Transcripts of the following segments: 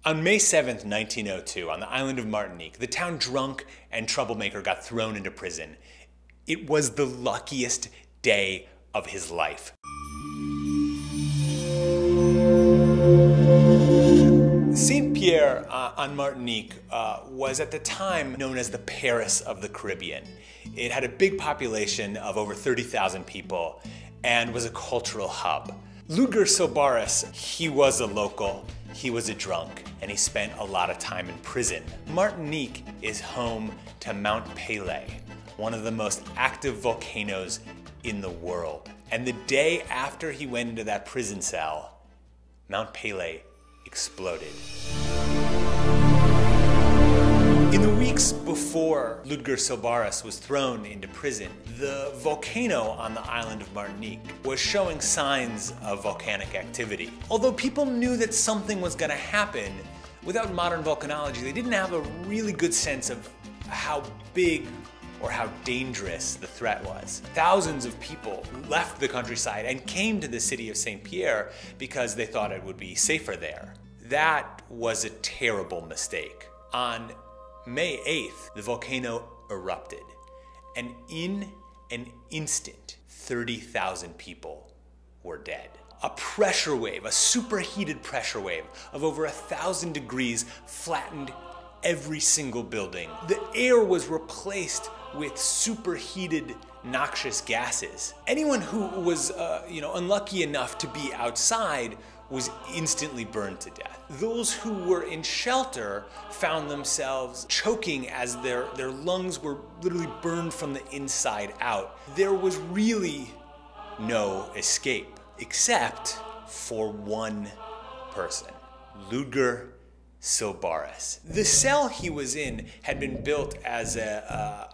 On May 7th, 1902, on the island of Martinique, the town drunk and troublemaker got thrown into prison. It was the luckiest day of his life. Saint-Pierre on Martinique was at the time known as the Paris of the Caribbean. It had a big population of over 30,000 people and was a cultural hub. Ludger Sylbaris, he was a local, he was a drunk, and he spent a lot of time in prison. Martinique is home to Mount Pelée, one of the most active volcanoes in the world. And the day after he went into that prison cell, Mount Pelée exploded. In the weeks before Ludger Sylbaris was thrown into prison, the volcano on the island of Martinique was showing signs of volcanic activity. Although people knew that something was going to happen, without modern volcanology, they didn't have a really good sense of how big or how dangerous the threat was. Thousands of people left the countryside and came to the city of Saint-Pierre because they thought it would be safer there. That was a terrible mistake. On May 8th, the volcano erupted, and in an instant, 30,000 people were dead. A pressure wave, a superheated pressure wave of over 1,000 degrees flattened every single building. The air was replaced with superheated, noxious gases. Anyone who was unlucky enough to be outside was instantly burned to death. Those who were in shelter found themselves choking as their lungs were literally burned from the inside out. There was really no escape, except for one person, Ludger Sylbaris. The cell he was in had been built as an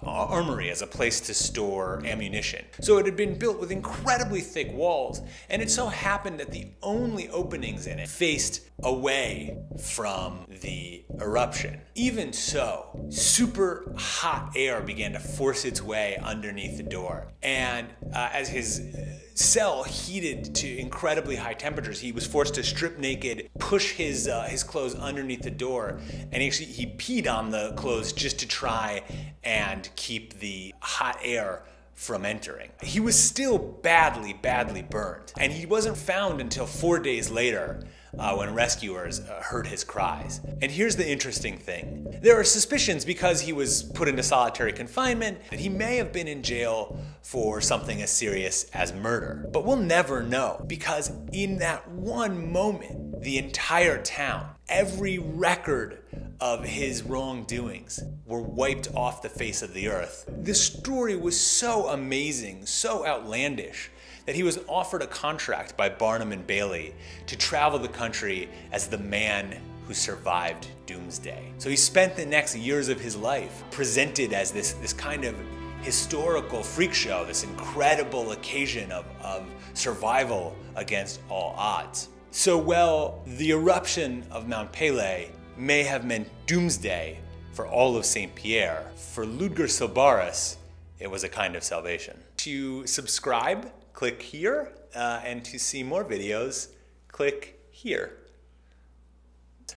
armory, as a place to store ammunition. So it had been built with incredibly thick walls, and it so happened that the only openings in it faced away from the eruption. Even so, super hot air began to force its way underneath the door, and as his cell heated to incredibly high temperatures, he was forced to strip naked, push his clothes underneath the door, and he peed on the clothes just to try and keep the hot air from entering. He was still badly burned, and he wasn't found until 4 days later when rescuers heard his cries. And here's the interesting thing. There are suspicions, because he was put into solitary confinement, that he may have been in jail for something as serious as murder. But we'll never know, because in that one moment, the entire town, every record of his wrongdoings were wiped off the face of the earth. This story was so amazing, so outlandish, that he was offered a contract by Barnum and Bailey to travel the country as the man who survived Doomsday. So he spent the next years of his life presented as this kind of historical freak show, this incredible occasion of survival against all odds. So while the eruption of Mount Pelée may have meant doomsday for all of Saint-Pierre, for Ludger Sylbaris, it was a kind of salvation. To subscribe, click here, and to see more videos, click here.